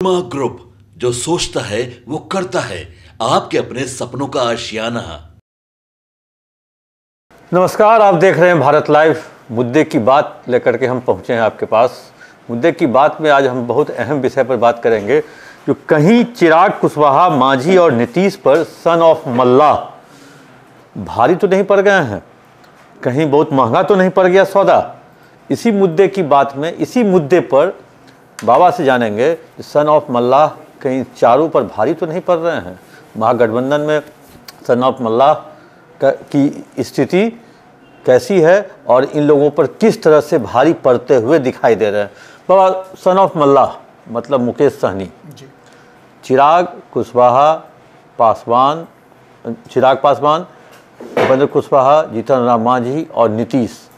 मा ग्रुप, जो सोचता है वो करता है, आपके अपने सपनों का आशियाना। नमस्कार, आप देख रहे हैं भारत लाइव। मुद्दे की बात लेकर के हम पहुंचे हैं आपके पास। मुद्दे की बात में आज हम बहुत अहम विषय पर बात करेंगे, जो कहीं चिराग कुशवाहा, मांझी और नीतीश पर सन ऑफ मल्ला भारी तो नहीं पड़ गए हैं, कहीं बहुत महंगा तो नहीं पड़ गया सौदा। इसी मुद्दे की बात में, इसी मुद्दे पर बाबा से जानेंगे सन ऑफ मल्ला कहीं चारों पर भारी तो नहीं पड़ रहे हैं। महागठबंधन में सन ऑफ मल्ला की स्थिति कैसी है और इन लोगों पर किस तरह से भारी पड़ते हुए दिखाई दे रहे हैं। बाबा, सन ऑफ मल्ला मतलब मुकेश सहनी, चिराग कुशवाहा, पासवान, चिराग पासवान, उपेंद्र कुशवाहा, जीतन राम मांझी और नीतीश,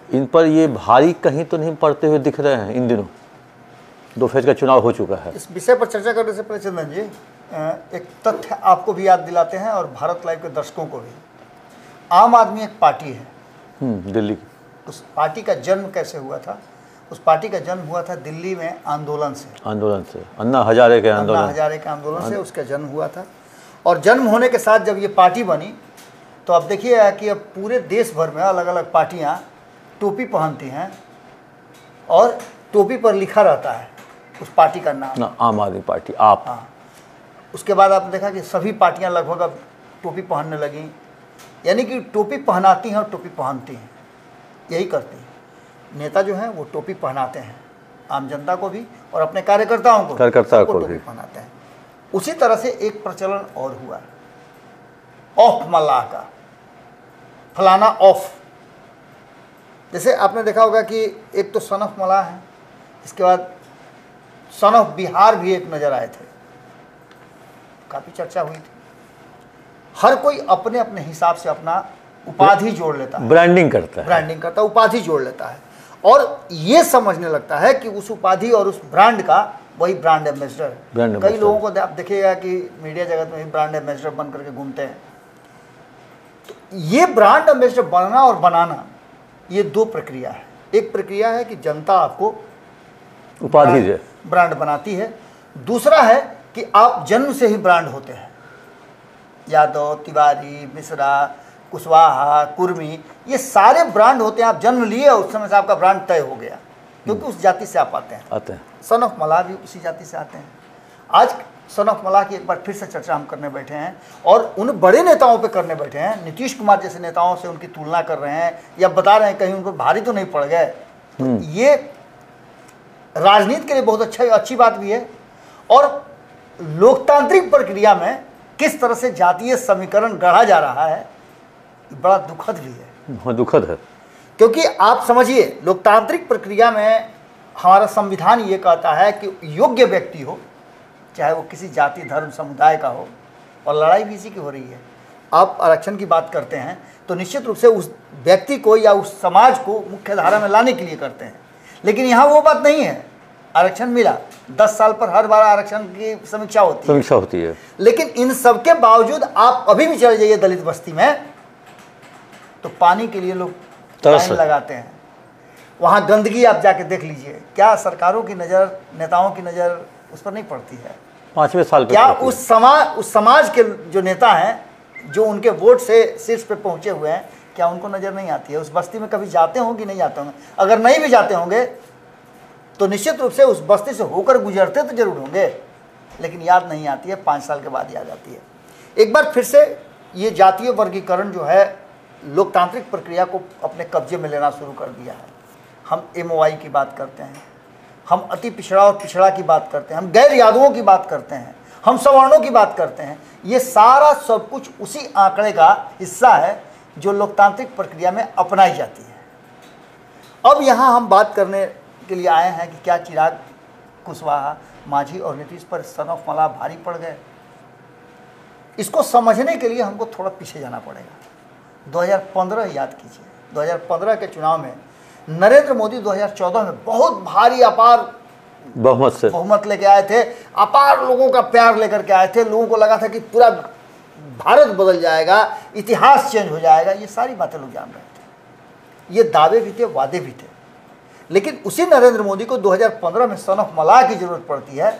इन पर ये भारी कहीं तो नहीं पड़ते हुए दिख रहे हैं। इन दिनों 2 फेज का चुनाव हो चुका है। इस विषय पर चर्चा करने से पहले चंदन जी, एक तथ्य आपको भी याद दिलाते हैं और भारत लाइव के दर्शकों को भी। आम आदमी एक पार्टी है दिल्ली की। उस पार्टी का जन्म कैसे हुआ था? उस पार्टी का जन्म हुआ था दिल्ली में आंदोलन से अन्ना हजारे के आंदोलन से उसका जन्म हुआ था। और जन्म होने के साथ जब ये पार्टी बनी तो अब देखिए कि अब पूरे देश भर में अलग अलग पार्टियां टोपी पहनती हैं और टोपी पर लिखा रहता है उस पार्टी का नाम, आम आदमी पार्टी, आप। हाँ, उसके बाद आपने देखा कि सभी पार्टियां लगभग अब टोपी पहनने लगी, यानी कि टोपी पहनाती हैं और टोपी पहनती हैं, यही करती हैं। नेता जो हैं वो टोपी पहनाते हैं, आम जनता को भी और अपने कार्यकर्ताओं को टोपी पहनाते हैं। उसी तरह से एक प्रचलन और हुआ, ऑफ मल्लाह का, फलाना ऑफ। जैसे आपने देखा होगा कि एक तो सन ऑफ मल्लाह है, इसके बाद सन ऑफ बिहार भी एक नजर आए थे, काफी चर्चा हुई थी। हर कोई अपने अपने हिसाब से अपना उपाधि जोड़ लेता है, ब्रांडिंग करता है, उपाधि जोड़ लेता है और ये समझने लगता है कि उस उपाधि और उस ब्रांड का वही ब्रांड एम्बेसडर है। कई लोगों को आप देखिएगा कि मीडिया जगत में भी ब्रांड एम्बेसडर बन करके घूमते हैं। तो ये ब्रांड एम्बेसडर बनना और बनाना, ये 2 प्रक्रिया है। एक प्रक्रिया है कि जनता आपको उपाधि ब्रांड बनाती है, दूसरा है कि आप जन्म से ही ब्रांड होते हैं। यादव, तिवारी, मिश्रा, कुशवाहा, कुर्मी, ये सारे ब्रांड होते हैं। आप जन्म लिए और उस समय से आपका ब्रांड तय हो गया, क्योंकि उस जाति से आप आते हैं। सन ऑफ मल्लाह भी उसी जाति से आते हैं। आज सन ऑफ मल्लाह की एक बार फिर से चर्चा हम करने बैठे हैं और उन बड़े नेताओं पे करने बैठे हैं। नीतीश कुमार जैसे नेताओं से उनकी तुलना कर रहे हैं या बता रहे हैं कहीं उनको भारी तो नहीं पड़ गए। तो ये राजनीति के लिए बहुत अच्छी बात भी है और लोकतांत्रिक प्रक्रिया में किस तरह से जातीय समीकरण गढ़ा जा रहा है, बड़ा दुखद भी है। दुखद है, क्योंकि आप समझिए, लोकतांत्रिक प्रक्रिया में हमारा संविधान ये कहता है कि योग्य व्यक्ति हो, चाहे वो किसी जाति, धर्म, समुदाय का हो, और लड़ाई भी इसी की हो रही है। आप आरक्षण की बात करते हैं तो निश्चित रूप से उस व्यक्ति को या उस समाज को मुख्य धारा में लाने के लिए करते हैं, लेकिन यहाँ वो बात नहीं है। आरक्षण मिला, 10 साल पर हर बार आरक्षण की समीक्षा होती है। लेकिन इन सब के बावजूद आप अभी भी चले जाइए दलित बस्ती में तो पानी के लिए लोग लाइन लगाते हैं। वहाँ गंदगी आप जाके देख लीजिए, क्या सरकारों की नज़र, नेताओं की नज़र उस पर नहीं पड़ती है? 5वें साल पे क्या उस समाज के जो नेता हैं, जो उनके वोट से शीर्ष पे पहुँचे हुए हैं, क्या उनको नज़र नहीं आती है? उस बस्ती में कभी जाते होंगे कि नहीं जाते होंगे? अगर नहीं भी जाते होंगे तो निश्चित रूप से उस बस्ती से होकर गुजरते तो जरूर होंगे, लेकिन याद नहीं आती है। 5 साल के बाद याद आती है। एक बार फिर से ये जातीय वर्गीकरण जो है लोकतांत्रिक प्रक्रिया को अपने कब्जे में लेना शुरू कर दिया है। हम MOI की बात करते हैं, हम अति पिछड़ा और पिछड़ा की बात करते हैं, हम गैर यादवों की बात करते हैं, हम सवर्णों की बात करते हैं। ये सारा सब कुछ उसी आंकड़े का हिस्सा है जो लोकतांत्रिक प्रक्रिया में अपनाई जाती है। अब यहाँ हम बात करने के लिए आए हैं कि क्या चिराग कुशवाहा, मांझी और नीतीश पर सन ऑफ मल्लाह भारी पड़ गए। इसको समझने के लिए हमको थोड़ा पीछे जाना पड़ेगा। 2015 याद कीजिए, 2015 के चुनाव में नरेंद्र मोदी 2014 में बहुत भारी अपार बहुमत लेके आए थे, अपार लोगों का प्यार लेकर के आए थे। लोगों को लगा था कि पूरा भारत बदल जाएगा, इतिहास चेंज हो जाएगा। ये सारी बातें लोग जान रहे थे, ये दावे भी थे, वादे भी थे। लेकिन उसी नरेंद्र मोदी को 2015 में सन ऑफ मल्लाह की जरूरत पड़ती है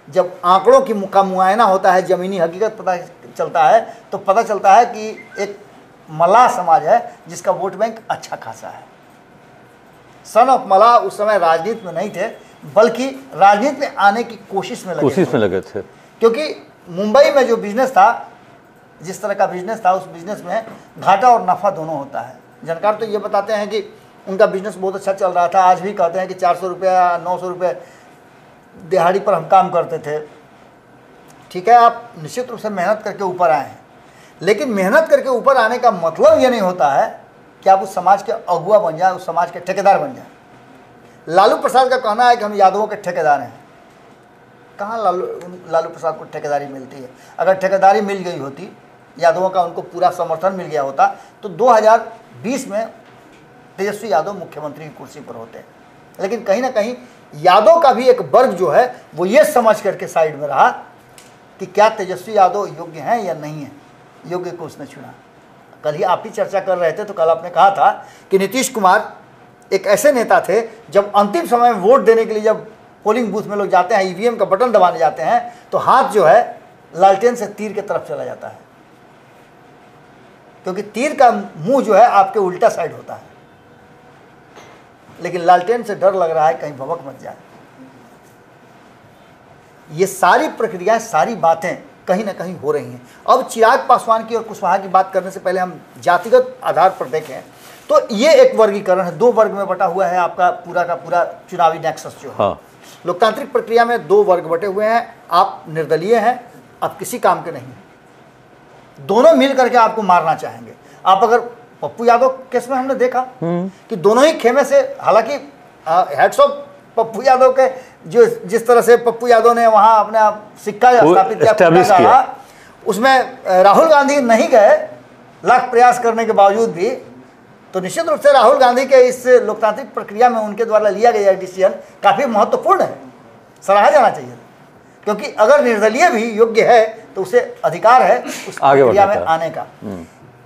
जब आंकड़ों का मुआयना होता है, ज़मीनी हकीकत पता चलता है, तो पता चलता है कि एक मल्लाह समाज है जिसका वोट बैंक अच्छा खासा है। सन ऑफ मल्लाह उस समय राजनीति में नहीं थे, बल्कि राजनीति में आने की कोशिश में लगे थे। क्योंकि मुंबई में जो बिजनेस था, जिस तरह का बिजनेस था, उस बिजनेस में घाटा और नफ़ा दोनों होता है। जानकार तो ये बताते हैं कि उनका बिजनेस बहुत अच्छा चल रहा था। आज भी कहते हैं कि 400 रुपया 900 रुपये दिहाड़ी पर हम काम करते थे। ठीक है, आप निश्चित रूप से मेहनत करके ऊपर आए हैं, लेकिन मेहनत करके ऊपर आने का मतलब ये नहीं होता है कि आप उस समाज के अगुआ बन जाए, उस समाज के ठेकेदार बन जाए। लालू प्रसाद का कहना है कि हम यादवों के ठेकेदार हैं। कहाँ लालू प्रसाद को ठेकेदारी मिलती है? अगर ठेकेदारी मिल गई होती, यादवों का उनको पूरा समर्थन मिल गया होता, तो 2020 में तेजस्वी यादव मुख्यमंत्री की कुर्सी पर होते। लेकिन कहीं ना कहीं यादव का भी एक वर्ग जो है वो ये समझ करके साइड में रहा कि क्या तेजस्वी यादव योग्य हैं या नहीं है। योग्य को उसने चुना। कल ही आप ही चर्चा कर रहे थे, तो कल आपने कहा था कि नीतीश कुमार एक ऐसे नेता थे, जब अंतिम समय में वोट देने के लिए जब पोलिंग बूथ में लोग जाते हैं, ईवीएम का बटन दबाने जाते हैं, तो हाथ जो है लालटेन से तीर की तरफ चला जाता है, क्योंकि तीर का मुंह जो है आपके उल्टा साइड होता है। लेकिन लालटेन से डर लग रहा है कहीं भभक मत जाए। ये सारी प्रक्रियाएं, सारी बातें कहीं ना कहीं हो रही हैं। अब चिराग पासवान की और कुशवाहा की बात करने से पहले हम जातिगत आधार पर देखें तो ये एक वर्गीकरण है, 2 वर्ग में बटा हुआ है आपका पूरा का पूरा चुनावी नेक्सस जो है। हाँ। लोकतांत्रिक प्रक्रिया में 2 वर्ग बटे हुए हैं। आप निर्दलीय हैं, आप किसी काम के नहीं हैं, दोनों मिल करके आपको मारना चाहेंगे। आप अगर पप्पू यादव केस में हमने देखा कि दोनों ही खेमे से, हालांकि हेड्स ऑफ पप्पू यादव के, जो जिस तरह से पप्पू यादव ने वहां अपने सिक्का स्थापित किया, उसमें राहुल गांधी नहीं गए, लाख प्रयास करने के बावजूद भी। तो निश्चित रूप से राहुल गांधी के इस लोकतांत्रिक प्रक्रिया में उनके द्वारा लिया गया डिसीजन काफी महत्वपूर्ण है, सराहा जाना चाहिए। क्योंकि अगर निर्दलीय भी योग्य है तो उसे अधिकार है उस प्रक्रिया में आने का।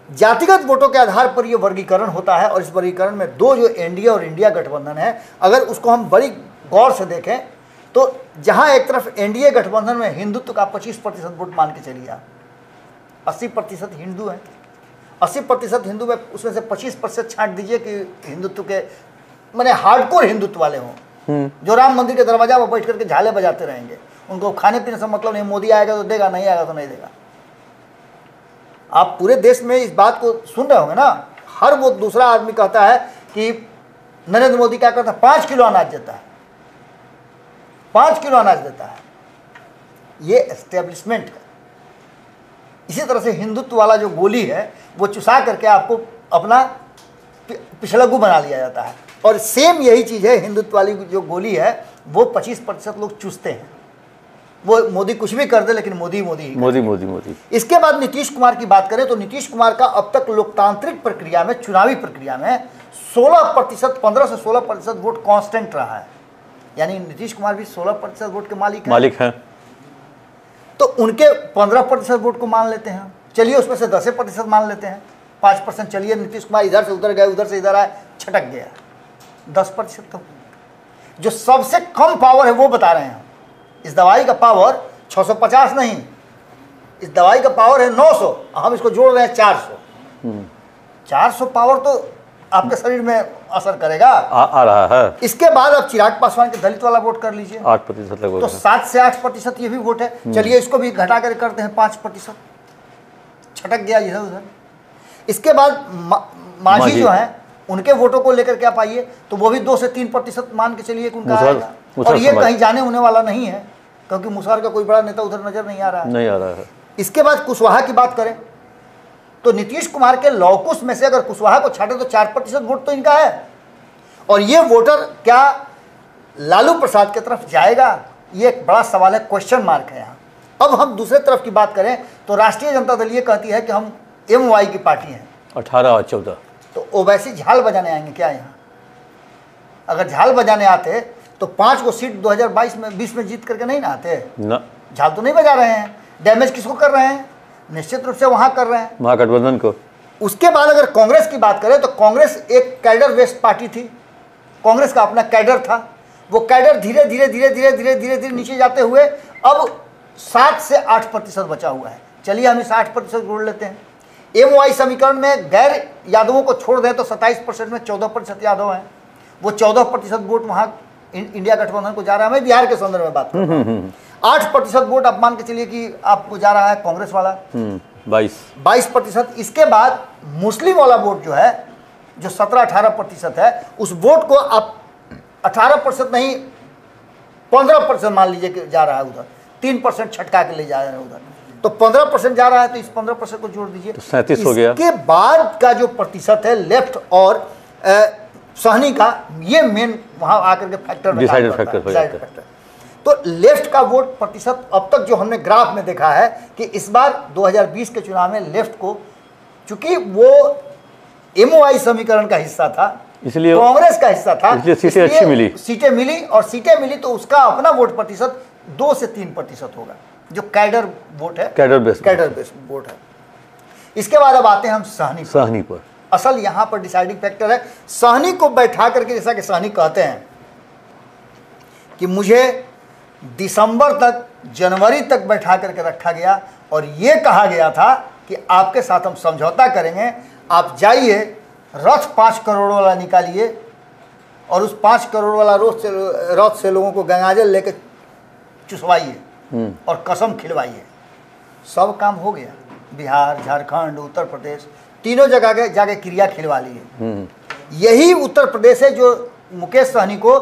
जातिगत वोटों के आधार पर यह वर्गीकरण होता है, और इस वर्गीकरण में 2 जो एनडीए और इंडिया गठबंधन है, अगर उसको हम बड़ी गौर से देखें तो जहां एक तरफ एनडीए गठबंधन में हिंदुत्व का 25% वोट मान के चलिए, 80% हिंदू हैं, 80% हिंदू में उसमें से 25% छांट दीजिए कि हिंदुत्व के माने हार्डकोर हिंदुत्व वाले हों, जो राम मंदिर के दरवाजा पर बैठ करके झाले बजाते रहेंगे। उनको खाने पीने से मतलब नहीं, मोदी आएगा तो देगा, नहीं आएगा तो नहीं देगा। आप पूरे देश में इस बात को सुन रहे होंगे ना, हर वो दूसरा आदमी कहता है कि नरेंद्र मोदी क्या करता है, 5 किलो अनाज देता है, 5 किलो अनाज देता है। ये एस्टेब्लिशमेंट है। इसी तरह से हिंदुत्व वाला जो गोली है वो चुसा करके आपको अपना पिछलग्गू बना लिया जाता है, और सेम यही चीज़ है हिंदुत्व वाली जो गोली है, वो 25% लोग चूसते हैं। वो मोदी कुछ भी कर दे, लेकिन मोदी मोदी। इसके बाद नीतीश कुमार की बात करें तो नीतीश कुमार का अब तक लोकतांत्रिक प्रक्रिया में, चुनावी प्रक्रिया में 16%, 15 से 16% वोट कांस्टेंट रहा है। यानी नीतीश कुमार भी 16% वोट के मालिक हैं। तो उनके 15% वोट को मान लेते हैं, चलिए उसमें से 10% मान लेते हैं, 5% चलिए नीतीश कुमार इधर से उधर गए, उधर से इधर आए, छटक गया। 10% तो जो सबसे कम पावर है वो बता रहे हैं। इस दवाई का पावर 650 नहीं, इस दवाई का पावर है 900, हम इसको जोड़ रहे हैं 400। 400 पावर तो आपके शरीर में असर करेगा, आ रहा है। इसके बाद अब चिराग पासवान के दलित वाला वोट कर लीजिए, 8% लगभग, तो 7 से 8% ये भी वोट है। चलिए इसको भी घटा कर करते हैं 5%, छटक गया इधर उधर। इसके बाद मांझी जो है उनके वोटों को लेकर के आप आइए, तो वो भी 2 से 3% मान के चलिए कि उनका आएगा, और ये कहीं जाने होने वाला नहीं है, क्योंकि मुसहर का कोई बड़ा नेता उधर नजर नहीं आ रहा है। इसके बाद कुशवाहा की बात करें तो नीतीश कुमार के लौकुश में से अगर कुशवाहा को छाटे तो 4% वोट तो इनका है, और ये वोटर क्या लालू प्रसाद की तरफ जाएगा, ये एक बड़ा सवाल है, क्वेश्चन मार्क है यहाँ। अब हम दूसरे तरफ की बात करें तो राष्ट्रीय जनता दल ये कहती है कि हम MY की पार्टी हैं, 18 और 14, तो ओवैसी झाल बजाने आएंगे क्या यहाँ? अगर झाल बजाने आते तो 5 को सीट 2022 में जीत करके नहीं ना आते ना। झाल तो नहीं बजा रहे हैं, डैमेज किसको कर रहे हैं? निश्चित रूप से वहां कर रहे हैं, महागठबंधन को। उसके बाद अगर कांग्रेस की बात करें तो कांग्रेस एक कैडर बेस्ड पार्टी थी, कांग्रेस का अपना कैडर था, वो कैडर धीरे धीरे धीरे धीरे धीरे धीरे धीरे नीचे जाते हुए अब 7 से 8% बचा हुआ है। चलिए हम इस 8% जोड़ लेते हैं। एमओआई समीकरण में गैर यादवों को छोड़ दें तो 27% में 14% यादव हैं। वो 14% वोट वहां इंडिया गठबंधन को जा रहा है। मैं बिहार के संदर्भ में बात कर रहा हूं। 8% वोट आप मान के चलिए कि आपको जा रहा है कांग्रेस वाला, 22%। इसके बाद मुस्लिम वाला वोट जो है, जो 17-18% है, उस वोट को आप 18% नहीं 15% मान लीजिए कि जा रहा है उधर, 3% छटका के ले जा रहे हैं उधर, तो 15% जा रहा है। तो इस 15% को जोड़ दीजिए तो 37 हो गया। इसके बाद का जो प्रतिशत है लेफ्ट और सहनी का, ये मेन वहां आकर के फैक्टर डिसाइडर फैक्टर। तो लेफ्ट का वोट प्रतिशत अब तक जो हमने ग्राफ में देखा है कि इस बार 2020 के चुनाव में लेफ्ट को, चूंकि वो एमओआई समीकरण का हिस्सा था, इसलिए कांग्रेस का हिस्सा था, इसलिए सीटें अच्छी मिली, सीटें मिली तो उसका अपना वोट प्रतिशत 2 से 3% होगा, जो कैडर वोट है, कैडर बेस्ड वोट है। इसके बाद अब आते हैं हम सहनी पर। असल यहां पर डिसाइडिंग फैक्टर है सहनी को बैठा करके, जैसा कि सहनी कहते हैं कि मुझे दिसंबर तक, जनवरी तक बैठा करके रखा गया और यह कहा गया था कि आपके साथ हम समझौता करेंगे, आप जाइए रथ 5 करोड़ वाला निकालिए और उस 5 करोड़ वाला रथ से लोगों को गंगाजल लेके चुसवाइए और कसम खिलवाइए। सब काम हो गया। बिहार, झारखंड, उत्तर प्रदेश, तीनों जगह जाके क्रिया खिलवा लिए। यही उत्तर प्रदेश है जो मुकेश सहनी को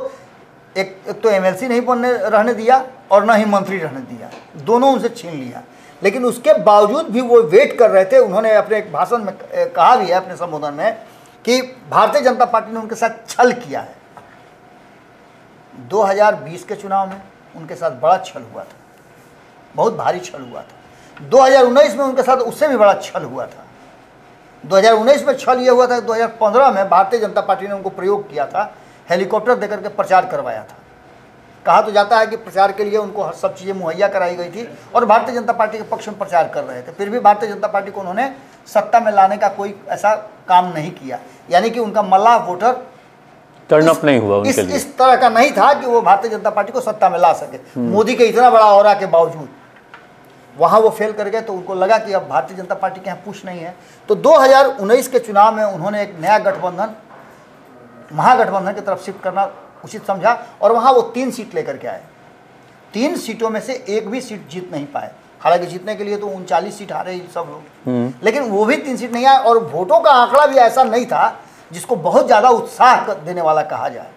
एक तो एमएलसी नहीं रहने दिया और न ही मंत्री रहने दिया, दोनों उनसे छीन लिया। लेकिन उसके बावजूद भी वो वेट कर रहे थे। उन्होंने अपने एक भाषण में कहा भी है, अपने संबोधन में, कि भारतीय जनता पार्टी ने उनके साथ छल किया है। 2020 के चुनाव में उनके साथ बड़ा छल हुआ था, बहुत भारी छल हुआ था। 2019 में उनके साथ उससे भी बड़ा छल हुआ था। 2019 में छल ये हुआ था, 2015 में भारतीय जनता पार्टी ने उनको प्रयोग किया था, हेलीकॉप्टर देकर के प्रचार करवाया था। कहा तो जाता है कि प्रचार के लिए उनको हर सब चीज़ें मुहैया कराई गई थी और भारतीय जनता पार्टी के पक्ष में प्रचार कर रहे थे। फिर भी भारतीय जनता पार्टी को उन्होंने सत्ता में लाने का कोई ऐसा काम नहीं किया, यानी कि उनका मल्लाह वोटर टर्न अप नहीं हुआ उनके लिए। इस तरह का नहीं था कि वो भारतीय जनता पार्टी को सत्ता में ला सके। मोदी के इतना बड़ा ऑरा के बावजूद वहाँ वो फेल कर गए, तो उनको लगा कि अब भारतीय जनता पार्टी के यहाँ पुश नहीं है। तो 2019 के चुनाव में उन्होंने एक नया गठबंधन, महागठबंधन की तरफ शिफ्ट करना उचित समझा और वहाँ वो 3 सीट लेकर के आए। 3 सीटों में से एक भी सीट जीत नहीं पाए। हालांकि जीतने के लिए तो 39 सीट हारे सब लोग, लेकिन वो भी 3 सीट नहीं आए। और वोटों का आंकड़ा भी ऐसा नहीं था जिसको बहुत ज़्यादा उत्साह देने वाला कहा जाए।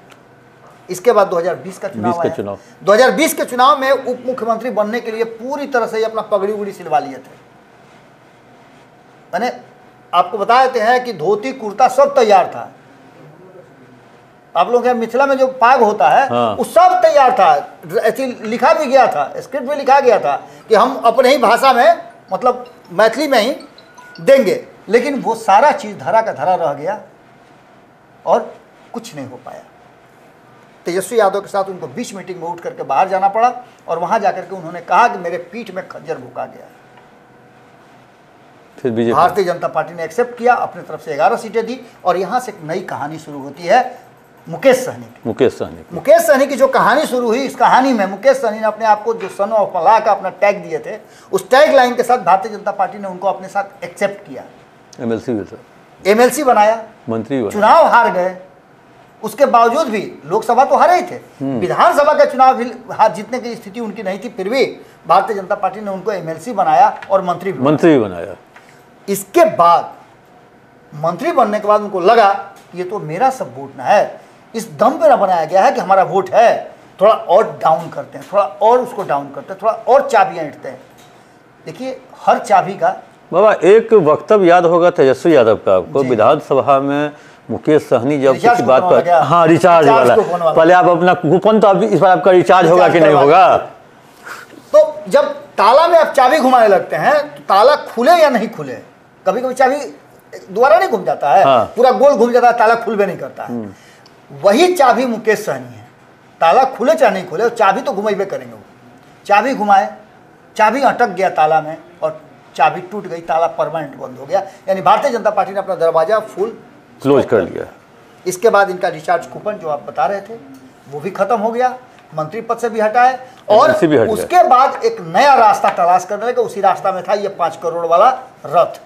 इसके बाद 2020 का चुनाव आया। 2020 के चुनाव में उप मुख्यमंत्री बनने के लिए पूरी तरह से अपना पगड़ी उगड़ी सिलवा लिए थे। मैंने आपको बता देते हैं कि धोती कुर्ता सब तैयार था। आप लोग के मिथिला में जो पाग होता है, वो सब तैयार था, ऐसे लिखा भी गया था, स्क्रिप्ट में लिखा गया था कि हम अपने ही भाषा में, मतलब मैथिली में ही देंगे। लेकिन वो सारा चीज़ धरा का धरा रह गया और कुछ नहीं हो पाया। तेजस्वी यादव के साथ उनको बीच मीटिंग में उठ करके बाहर जाना पड़ा और वहां जाकर के उन्होंने कहा कि मेरे पीठ में खंजर भुका गया। फिर भारतीय जनता पार्टी ने एक्सेप्ट किया, अपनी तरफ से 11 सीटें दी और यहां से एक नई कहानी शुरू होती है मुकेश सहनी की जो कहानी शुरू हुई। इस कहानी में मुकेश सहनी ने अपने आप को, जो सन ऑफ मल्लाह का अपना टैग दिए थे, उस टैग लाइन के साथ भारतीय जनता पार्टी ने उनको अपने साथ एक्सेप्ट किया, एमएलसी बनाया, मंत्री बनाया। चुनाव हार गए, उसके बावजूद भी लोकसभा तो हारे ही थे, विधानसभा का चुनाव भी जीतने की स्थिति उनकी नहीं थी, फिर भी भारतीय जनता पार्टी ने उनको एमएलसी बनाया और मंत्री भी बनाया। इसके बाद मंत्री बनने के बाद उनको लगा कि ये तो मेरा सब वोट ना है, इस दम पे ना बनाया गया है कि हमारा वोट है, थोड़ा और डाउन करते हैं, थोड़ा और उसको डाउन करते हैं, थोड़ा और चाबियां ईंटते हैं। देखिए हर चाबी का, बाबा एक वक्तव्य याद होगा तेजस्वी यादव का आपको, विधानसभा में मुकेश सहनी जब किसी बात पर, हाँ रिचार्ज वाला, पहले आप अपना कूपन, तो इस बार आपका रिचार्ज होगा कि नहीं होगा। तो जब ताला में आप चाबी घुमाने लगते हैं तो ताला खुले या नहीं खुले, कभी कभी चाबी दोबारा नहीं घूम जाता है, पूरा गोल घूम जाता है, ताला खुल भी नहीं करता है। वही चाबी मुकेश सहनी है, ताला खुले चाहे नहीं खुले, चाबी तो घुमाइबे करेंगे। वो चाबी घुमाए, चाबी अटक गया ताला में और चाबी टूट गई, ताला परमानेंट बंद हो गया। यानी भारतीय जनता पार्टी ने अपना दरवाजा फुल क्लोज कर लिया। इसके बाद इनका रिचार्ज कूपन जो आप बता रहे थे, वो भी खत्म हो गया, मंत्री पद से भी हटाए, और MLC भी हट गया। उसके बाद एक नया रास्ता तलाश करने लगे। उसी रास्ता में था ये 5 करोड़ वाला रथ,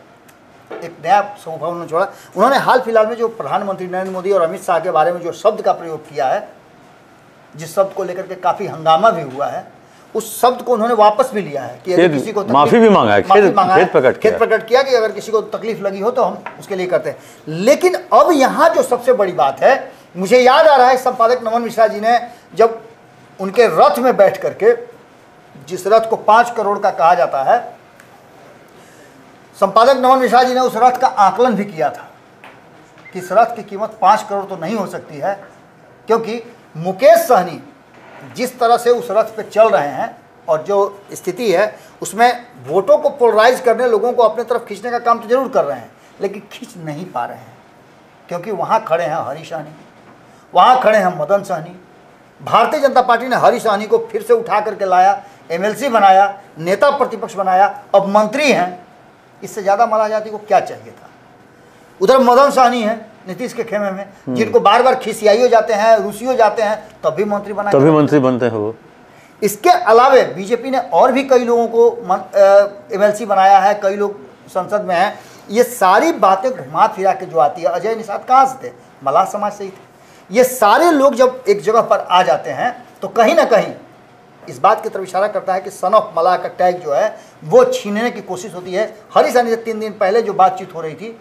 एक नया स्वरूप उन्होंने छोड़ा। उन्होंने हाल फिलहाल में जो प्रधानमंत्री नरेंद्र मोदी और अमित शाह के बारे में जो शब्द का प्रयोग किया है, जिस शब्द को लेकर के काफी हंगामा भी हुआ है, उस शब्द को उन्होंने वापस भी लिया है कि यदि किसी को माफी भी मांगा है, खेद प्रकट किया कि अगर किसी को तकलीफ लगी हो तो हम उसके लिए करते हैं। लेकिन अब यहाँ जो सबसे बड़ी बात है, मुझे याद आ रहा है संपादक नमन मिश्रा जी ने जब उनके रथ में बैठ करके, जिस रथ को 5 करोड़ का कहा जाता है, संपादक नमन मिश्रा जी ने उस रथ का आकलन भी किया था कि इस रथ की कीमत 5 करोड़ तो नहीं हो सकती है, क्योंकि मुकेश सहनी जिस तरह से उस रथ पे चल रहे हैं और जो स्थिति है उसमें वोटों को पोलराइज करने, लोगों को अपने तरफ खींचने का काम तो जरूर कर रहे हैं, लेकिन खींच नहीं पा रहे हैं, क्योंकि वहाँ खड़े हैं हरीश सहनी, वहाँ खड़े हैं मदन सहनी। भारतीय जनता पार्टी ने हरीश सहनी को फिर से उठा करके लाया, MLC बनाया, नेता प्रतिपक्ष बनाया, अब मंत्री हैं। इससे ज़्यादा माला जाति को क्या चाहिए था? उधर मदन सहनी है नीतीश के खेमे में, जिनको बार बार खिसियाई हो जाते हैं, रूसी हो जाते हैं, तब भी मंत्री बना, तभी मंत्री बनते हैं वो। इसके अलावे बीजेपी ने और भी कई लोगों को MLC बनाया है, कई लोग संसद में हैं। ये सारी बातें घुमा फिरा के जो आती है, अजय निषाद कहाँ से थे? मल्लाह समाज से ही थे। ये सारे लोग जब एक जगह पर आ जाते हैं तो कहीं ना कहीं इस बात की तरफ इशारा करता है कि सन ऑफ मल्लाह का टैग जो है वो छीनने की कोशिश होती है। हरीश सहनी से 3 दिन पहले जो बातचीत हो रही थी,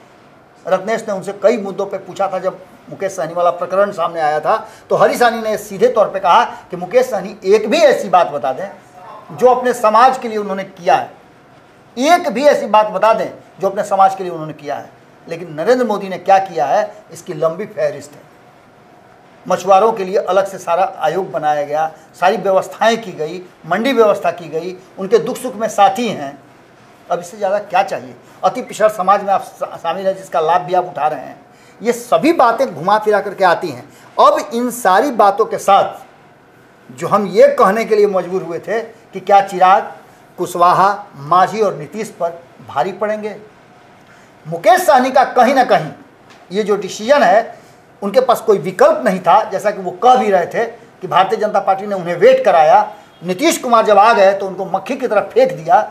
रत्नेश ने उनसे कई मुद्दों पे पूछा था। जब मुकेश सहनी वाला प्रकरण सामने आया था तो हरीश सहनी ने सीधे तौर पे कहा कि मुकेश सहनी एक भी ऐसी बात बता दें जो अपने समाज के लिए उन्होंने किया है, एक भी ऐसी बात बता दें जो अपने समाज के लिए उन्होंने किया है। लेकिन नरेंद्र मोदी ने क्या किया है, इसकी लंबी फहरिस्त है। मछुआरों के लिए अलग से सारा आयोग बनाया गया, सारी व्यवस्थाएं की गई, मंडी व्यवस्था की गई, उनके दुख सुख में साथी हैं। अब इससे ज़्यादा क्या चाहिए? अति पिछड़ा समाज में आप शामिल हैं, जिसका लाभ भी आप उठा रहे हैं। ये सभी बातें घुमा फिरा करके आती हैं। अब इन सारी बातों के साथ जो हम ये कहने के लिए मजबूर हुए थे कि क्या चिराग, कुशवाहा, मांझी और नीतीश पर भारी पड़ेंगे? मुकेश सहनी का कहीं ना कहीं ये जो डिसीजन है, उनके पास कोई विकल्प नहीं था। जैसा कि वो कह भी रहे थे कि भारतीय जनता पार्टी ने उन्हें वेट कराया, नीतीश कुमार जब आ गए तो उनको मक्खी की तरफ फेंक दिया।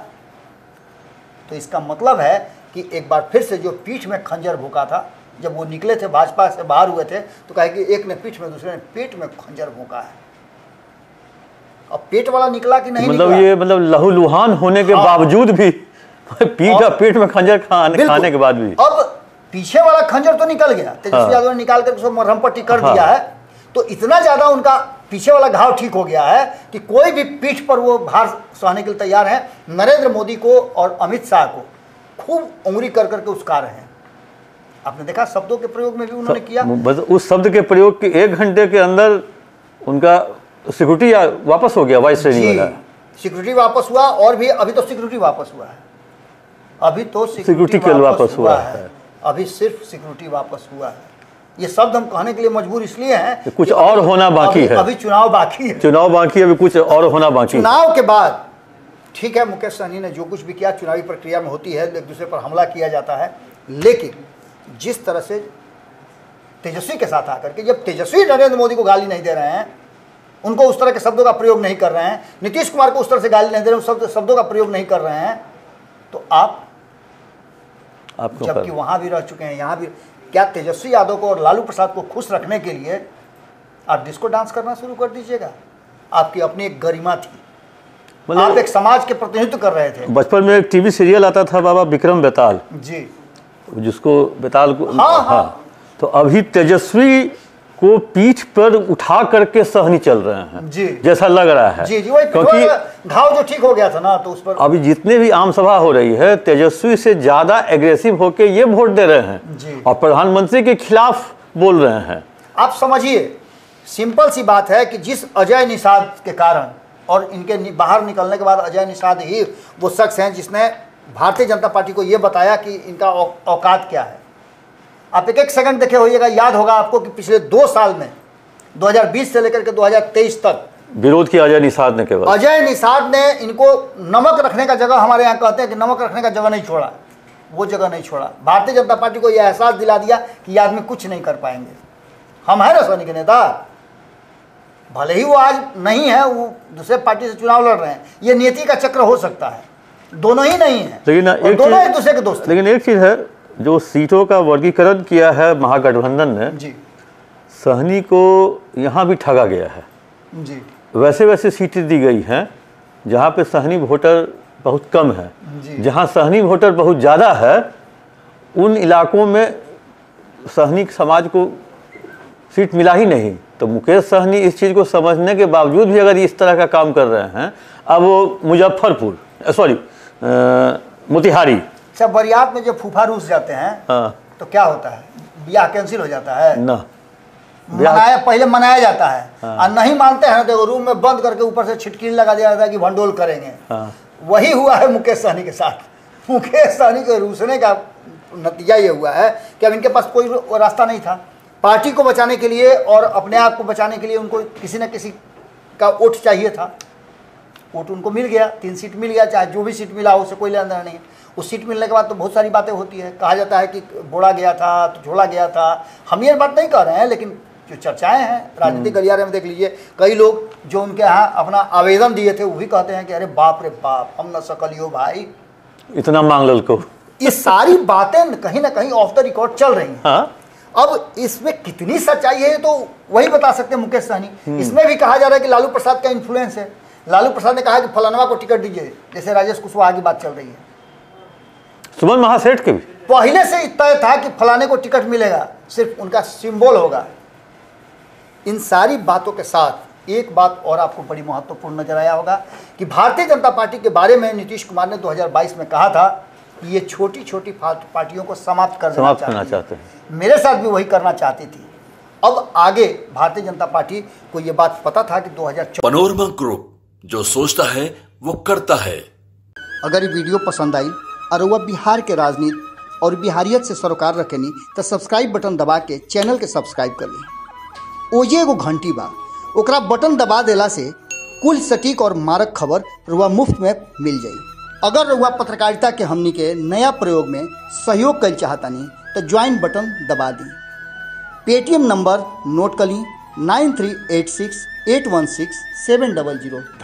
तो इसका मतलब है कि एक बार फिर से जो पीठ में खंजर भोंका था, जब वो निकले थे भाजपा से बाहर हुए थे, तो कहे कि एक ने पीठ में, दूसरे ने पेट में खंजर भोंका है। अब पेट वाला निकला कि नहीं? मतलब ये मतलब लहूलुहान होने के बावजूद भी पेट में खंजर खाने के बाद भी अब पीछे वाला खंजर तो निकल गया, तेजस्वी यादव ने निकाल कर उसको मरहम पट्टी कर दिया है। तो इतना ज्यादा उनका पीछे वाला घाव ठीक हो गया है कि कोई भी पीठ पर वो भार सहने के लिए तैयार है। नरेंद्र मोदी को और अमित शाह को खूब उंगली कर करके उस्का रहे हैं। आपने देखा शब्दों के प्रयोग में भी उन्होंने किया। बस उस शब्द के प्रयोग के 1 घंटे के अंदर उनका सिक्योरिटी वापस हो गया, वाइस ट्रेनिंग वाला सिक्योरिटी वापस हुआ। और भी अभी तो सिक्योरिटी वापस हुआ है, अभी तो सिक्योरिटी वापस हुआ है, अभी सिर्फ सिक्योरिटी वापस हुआ है। ये शब्द हम कहने के लिए मजबूर इसलिए हैं कुछ और होना बाकी है। अभी चुनाव बाकी है, चुनाव बाकी, अभी कुछ और होना बाकी। चुनाव के बाद ठीक है, मुकेश सहनी ने जो कुछ भी किया चुनावी प्रक्रिया में होती है, एक दूसरे पर हमला किया जाता है। लेकिन जिस तरह से तेजस्वी के साथ आकर के, जब तेजस्वी नरेंद्र मोदी को गाली नहीं दे रहे हैं, उनको उस तरह के शब्दों का प्रयोग नहीं कर रहे हैं, नीतीश कुमार को उस तरह से गाली नहीं दे रहे हैं, शब्दों का प्रयोग नहीं कर रहे हैं, तो आप जबकि वहां भी रह चुके हैं, यहाँ भी, क्या तेजस्वी यादव को और लालू प्रसाद को खुश रखने के लिए आप डिस्को डांस करना शुरू कर दीजिएगा? आपकी अपनी एक गरिमा थी, आप एक समाज के प्रतिनिधित्व कर रहे थे। बचपन में एक टीवी सीरियल आता था बाबा विक्रम बेताल जी, जिसको बेताल को हाँ। तो अभी तेजस्वी को पीठ पर उठा करके सहनी चल रहे हैं जी, जैसा लग रहा है। जी जी, वही क्योंकि घाव जो ठीक हो गया था ना, तो उस पर अभी जितने भी आम सभा हो रही है, तेजस्वी से ज्यादा एग्रेसिव होके ये वोट दे रहे हैं और प्रधानमंत्री के खिलाफ बोल रहे हैं। आप समझिए, सिंपल सी बात है कि जिस अजय निषाद के कारण और इनके बाहर निकलने के बाद, अजय निषाद ही वो शख्स हैं जिसने भारतीय जनता पार्टी को ये बताया कि इनका औकात क्या है। आप एक सेकंड देखे होइएगा, याद होगा आपको कि पिछले 2 साल में 2020 से लेकर के 2023 तक विरोध किया अजय निषाद ने। केवल अजय निषाद ने इनको नमक रखने का जगह, हमारे यहाँ कहते हैं कि नमक रखने का जगह नहीं छोड़ा, वो जगह नहीं छोड़ा। भारतीय जनता पार्टी को यह एहसास दिला दिया कि ये आदमी कुछ नहीं कर पाएंगे। हम हैं ना सहनी के नेता, भले ही वो आज नहीं है, वो दूसरे पार्टी से चुनाव लड़ रहे हैं, ये नीति का चक्र हो सकता है, दोनों ही नहीं है, लेकिन दोनों एक दूसरे के दोस्त हैं। लेकिन एक चीज़ है, जो सीटों का वर्गीकरण किया है महागठबंधन ने जी सहनी को यहाँ भी ठगा गया है। जी वैसे वैसे सीटें दी गई हैं जहाँ पे सहनी वोटर बहुत कम है, जहाँ सहनी वोटर बहुत ज़्यादा है उन इलाकों में सहनी समाज को सीट मिला ही नहीं। तो मुकेश सहनी इस चीज़ को समझने के बावजूद भी अगर इस तरह का काम कर रहे हैं, अब वो मुजफ्फरपुर मोतिहारी सब बरियात में जब फूफा रूस जाते हैं तो क्या होता है, ब्याह कैंसिल हो जाता है ना, पहले मनाया जाता है और नहीं मानते हैं तो रूम में बंद करके ऊपर से छिटकिली लगा दिया जाता है कि भंडोल करेंगे। वही हुआ है मुकेश सहनी के साथ। मुकेश सहनी के रूसने का नतीजा ये हुआ है कि अब इनके पास कोई रास्ता नहीं था। पार्टी को बचाने के लिए और अपने आप को बचाने के लिए उनको किसी न किसी का वोट चाहिए था। वोट उनको मिल गया, 3 सीट मिल गया, चाहे जो भी सीट मिला हो उससे कोई लेना देना नहीं है। उस सीट मिलने के बाद तो बहुत सारी बातें होती है, कहा जाता है कि बोला गया था तो झोला गया था। हम ये बात नहीं कह रहे हैं, लेकिन जो चर्चाएं हैं राजनीतिक गलियारे में देख लीजिए, कई लोग जो उनके यहाँ अपना आवेदन दिए थे वो भी कहते हैं कि अरे बाप रे बाप, हम न सकलियो भाई, इतना मांग लो को। ये सारी बातें कहीं ना कहीं ऑफ द रिकॉर्ड चल रही हैं। अब इसमें कितनी सच्चाई है तो वही बता सकते हैं मुकेश सहनी। इसमें भी कहा जा रहा है कि लालू प्रसाद का इन्फ्लुएंस है। लालू प्रसाद ने कहा कि फलानवा को टिकट दीजिए, जैसे राजेश कुशवाहा की बात चल रही है। सुमन महासेठ के भी पहले से तय था कि फलाने को टिकट मिलेगा, सिर्फ उनका सिंबल होगा। इन सारी बातों के साथ एक बात और आपको बड़ी महत्वपूर्ण नजर आया होगा कि भारतीय जनता पार्टी के बारे में नीतीश कुमार ने 2022 में कहा था कि ये छोटी छोटी पार्टियों को समाप्त करना चाहते हैं। मेरे साथ भी वही करना चाहती थी। अब आगे भारतीय जनता पार्टी को ये बात पता था कि 2014 पैनोरमा ग्रुप जो सोचता है वो करता है। अगर ये वीडियो पसंद आई और वह बिहार के राजनीति और बिहारियत से सरोकार रखेनी तो सब्सक्राइब बटन दबा के चैनल के सब्सक्राइब कर ली। ओजे एगो घंटी बा, ओकरा बटन दबा देला से कुल सटीक और मारक खबर रुआ मुफ्त में मिल जाई। अगर रुआ पत्रकारिता के हमनी के नया प्रयोग में सहयोग कर चाहतानी तो ज्वाइन बटन दबा दी। पेटीएम नंबर नोट कर ली 9386816700। धन्यवाद।